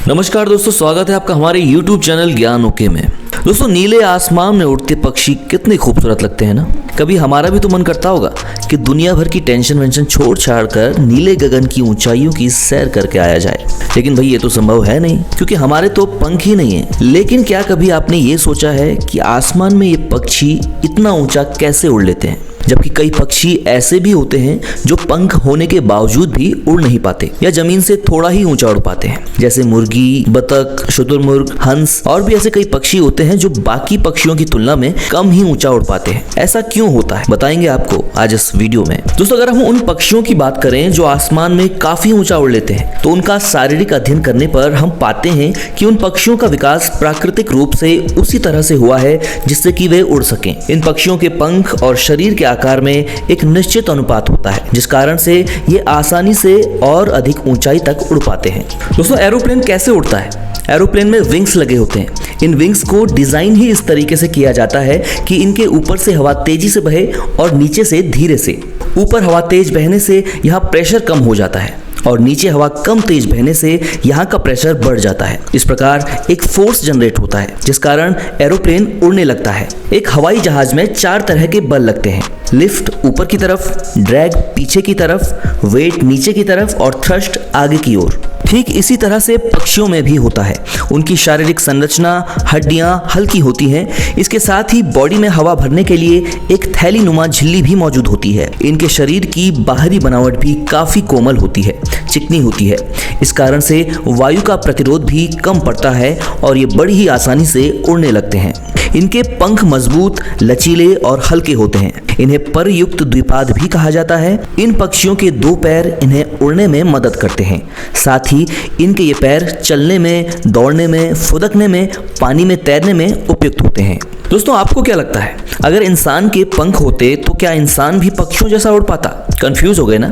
नमस्कार दोस्तों, स्वागत है आपका हमारे YouTube चैनल ज्ञान ओके में। दोस्तों, नीले आसमान में उड़ते पक्षी कितने खूबसूरत लगते हैं ना। कभी हमारा भी तो मन करता होगा कि दुनिया भर की टेंशन वेंशन छोड़ छाड़ कर नीले गगन की ऊंचाइयों की सैर करके आया जाए। लेकिन भाई ये तो संभव है नहीं, क्योंकि हमारे तो पंख ही नहीं है। लेकिन क्या कभी आपने ये सोचा है कि आसमान में ये पक्षी इतना ऊंचा कैसे उड़ लेते हैं, जबकि कई पक्षी ऐसे भी होते हैं जो पंख होने के बावजूद भी उड़ नहीं पाते या जमीन से थोड़ा ही ऊंचा उड़ पाते हैं, जैसे मुर्गी, बतख, शुतुरमुर्ग, हंस और भी ऐसे कई पक्षी होते हैं जो बाकी पक्षियों की तुलना में कम ही ऊंचा उड़ पाते हैं। ऐसा क्यों होता है बताएंगे आपको आज इस वीडियो में। दोस्तों, अगर हम उन पक्षियों की बात करें जो आसमान में काफी ऊंचा उड़ लेते हैं, तो उनका शारीरिक अध्ययन करने पर हम पाते हैं कि उन पक्षियों का विकास प्राकृतिक रूप से उसी तरह से हुआ है जिससे कि वे उड़ सकें। इन पक्षियों के पंख और शरीर के आकार में एक निश्चित अनुपात होता है, जिस कारण से ये आसानी से और अधिक ऊंचाई तक उड़ पाते हैं। दोस्तों, एरोप्लेन कैसे उड़ता है? एरोप्लेन में विंग्स लगे होते हैं। इन विंग्स को डिजाइन ही इस तरीके से किया जाता है कि इनके ऊपर से हवा तेजी से बहे और नीचे से धीरे से। ऊपर हवा तेज बहने से यहाँ प्रेशर कम हो जाता है और नीचे हवा कम तेज बहने से यहाँ का प्रेशर बढ़ जाता है। इस प्रकार एक फोर्स जनरेट होता है, जिस कारण एरोप्लेन उड़ने लगता है। एक हवाई जहाज में 4 तरह के बल लगते हैं: लिफ्ट ऊपर की तरफ, ड्रैग पीछे की तरफ, वेट नीचे की तरफ और थ्रस्ट आगे की ओर। ठीक इसी तरह से पक्षियों में भी होता है। उनकी शारीरिक संरचना, हड्डियां हल्की होती हैं। इसके साथ ही बॉडी में हवा भरने के लिए एक थैली नुमा झिल्ली भी मौजूद होती है। इनके शरीर की बाहरी बनावट भी काफी कोमल होती है, चिकनी होती है। इस कारण से वायु का प्रतिरोध भी कम पड़ता है और ये बड़ी ही आसानी से उड़ने लगते हैं। इनके पंख मजबूत, लचीले और हल्के होते हैं। इन्हें परयुक्त द्विपाद भी कहा जाता है। इन पक्षियों के 2 पैर इन्हें उड़ने में मदद करते हैं। साथ ही इनके ये पैर चलने में, दौड़ने में, फुदकने में, पानी में तैरने में उपयुक्त होते हैं। दोस्तों, आपको क्या लगता है, अगर इंसान के पंख होते तो क्या इंसान भी पक्षियों जैसा उड़ पाता? कंफ्यूज हो गए ना?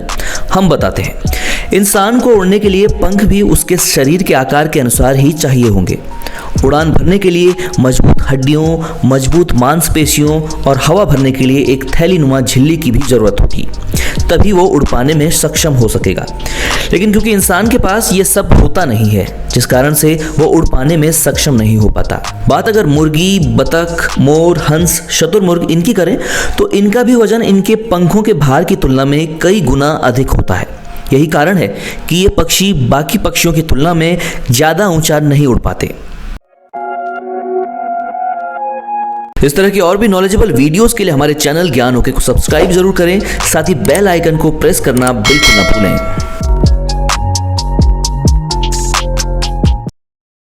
हम बताते हैं। इंसान को उड़ने के लिए पंख भी उसके शरीर के आकार के अनुसार ही चाहिए होंगे। उड़ान भरने के लिए मजबूत हड्डियों, मजबूत मांसपेशियों और हवा भरने के लिए एक थैली नुमा झिल्ली की भी जरूरत होगी, तभी वो उड़ पाने में सक्षम हो सकेगा। लेकिन क्योंकि इंसान के पास ये सब होता नहीं है, जिस कारण से वो उड़ पाने में सक्षम नहीं हो पाता। बात अगर मुर्गी, बतख, मोर, हंस, शुतुरमुर्ग इनकी करें, तो इनका भी वजन इनके पंखों के भार की तुलना में कई गुना अधिक होता है। यही कारण है कि ये पक्षी बाकी पक्षियों की तुलना में ज्यादा ऊंचा नहीं उड़ पाते। इस तरह की और भी नॉलेजेबल वीडियोस के लिए हमारे चैनल ज्ञान ओके को सब्सक्राइब जरूर करें, साथ ही बेल आइकन को प्रेस करना बिल्कुल ना भूलें।